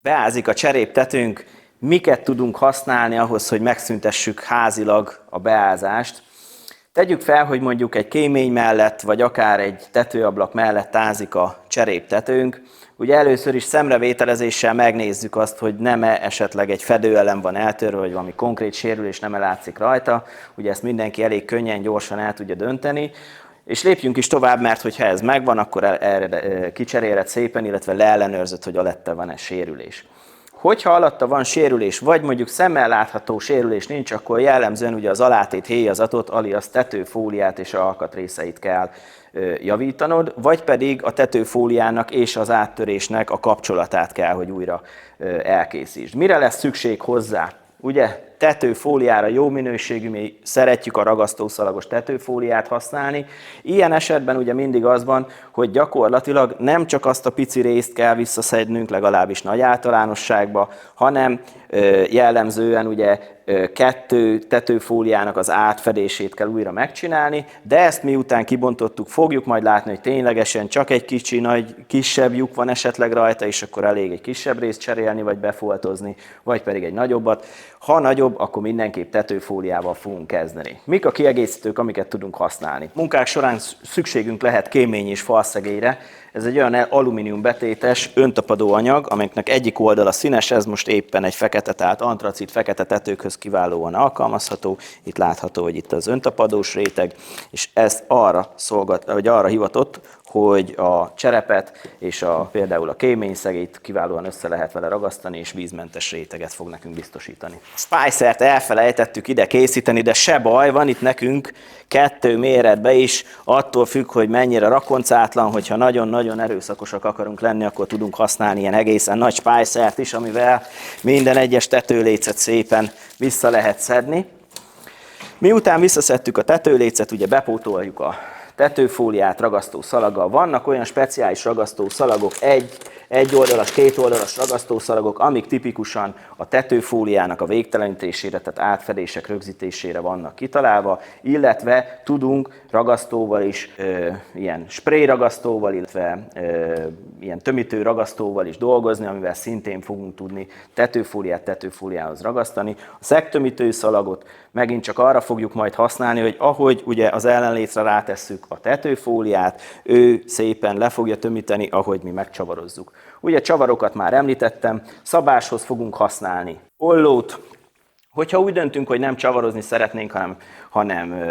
beázik a cseréptetőnk, miket tudunk használni ahhoz, hogy megszüntessük házilag a beázást. Tegyük fel, hogy mondjuk egy kémény mellett, vagy akár egy tetőablak mellett ázik a cseréptetőnk. Ugye először is szemrevételezéssel megnézzük azt, hogy nem-e esetleg egy fedőelem van eltörve, vagy valami konkrét sérülés nem látszik rajta. Ugye ezt mindenki elég könnyen, gyorsan el tudja dönteni. És lépjünk is tovább, mert hogyha ez megvan, akkor erre kicseréled szépen, illetve leellenőrzöd, hogy alatti van-e sérülés. Hogyha alatta van sérülés, vagy mondjuk szemmel látható sérülés nincs, akkor jellemzően ugye az alátét héjazatot, alias tetőfóliát és alkatrészeit kell javítanod, vagy pedig a tetőfóliának és az áttörésnek a kapcsolatát kell, hogy újra elkészítsd. Mire lesz szükség hozzá? Ugye tetőfóliára jó minőségű, mi szeretjük a ragasztószalagos tetőfóliát használni. Ilyen esetben ugye mindig az van, hogy gyakorlatilag nem csak azt a pici részt kell visszaszednünk, legalábbis nagy általánosságban, hanem jellemzően ugye 2 tetőfóliának az átfedését kell újra megcsinálni, de ezt miután kibontottuk, fogjuk majd látni, hogy ténylegesen csak egy kisebb lyuk van esetleg rajta, és akkor elég egy kisebb részt cserélni, vagy befoltozni, vagy pedig egy nagyobbat. Ha nagyobb, akkor mindenképp tetőfóliával fogunk kezdeni. Mik a kiegészítők, amiket tudunk használni? Munkák során szükségünk lehet kémény és falszegélyre. Ez egy olyan alumínium betétes, öntapadó anyag, amelynek egyik oldala színes, ez most éppen egy fekete, tehát antracit fekete tetőkhöz kiválóan alkalmazható. Itt látható, hogy itt az öntapadós réteg, és ez arra hivatott, hogy a cserepet és például a kéményszegélyt kiválóan össze lehet vele ragasztani, és vízmentes réteget fog nekünk biztosítani. Spicert elfelejtettük ide készíteni, de se baj, van itt nekünk 2 méretbe is, attól függ, hogy mennyire rakoncátlan, hogyha nagyon-nagyon erőszakosak akarunk lenni, akkor tudunk használni ilyen egészen nagy spicert is, amivel minden egyes tetőlécet szépen vissza lehet szedni. Miután visszaszedtük a tetőlécet, ugye bepótoljuk a tetőfóliát ragasztó szalaggal. Vannak olyan speciális ragasztó szalagok, egy oldalas, 2 oldalas ragasztó szalagok, amik tipikusan a tetőfóliának a végtelenítésére, tehát átfedések rögzítésére vannak kitalálva, illetve tudunk ragasztóval is, ilyen spray ragasztóval, illetve ilyen tömítő ragasztóval is dolgozni, amivel szintén fogunk tudni tetőfóliát tetőfóliához ragasztani. A szegtömítő szalagot megint csak arra fogjuk majd használni, hogy ahogy ugye az ellenlétre rátesszük a tetőfóliát, ő szépen le fogja tömíteni, ahogy mi megcsavarozzuk. Ugye csavarokat már említettem, szabáshoz fogunk használni ollót. Hogyha úgy döntünk, hogy nem csavarozni szeretnénk, hanem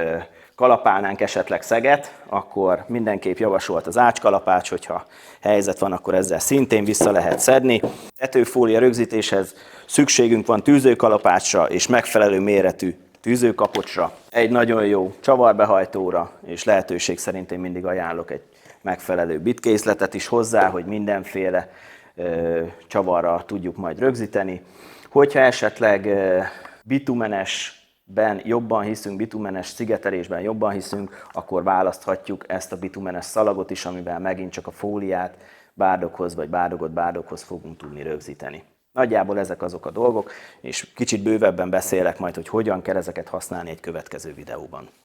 kalapálnánk esetleg szeget, akkor mindenképp javasolt az ácskalapács, hogyha helyzet van, akkor ezzel szintén vissza lehet szedni. Tetőfólia rögzítéshez szükségünk van tűzőkalapácsra és megfelelő méretű tűzőkapocsra, egy nagyon jó csavarbehajtóra, és lehetőség szerint én mindig ajánlok egy megfelelő bitkészletet is hozzá, hogy mindenféle csavarra tudjuk majd rögzíteni. Hogyha esetleg bitumenesben jobban hiszünk, bitumenes szigetelésben jobban hiszünk, akkor választhatjuk ezt a bitumenes szalagot is, amivel megint csak a fóliát bárdokhoz vagy bárdogot bárdokhoz fogunk tudni rögzíteni. Nagyjából ezek azok a dolgok, és kicsit bővebben beszélek majd, hogy hogyan kell ezeket használni egy következő videóban.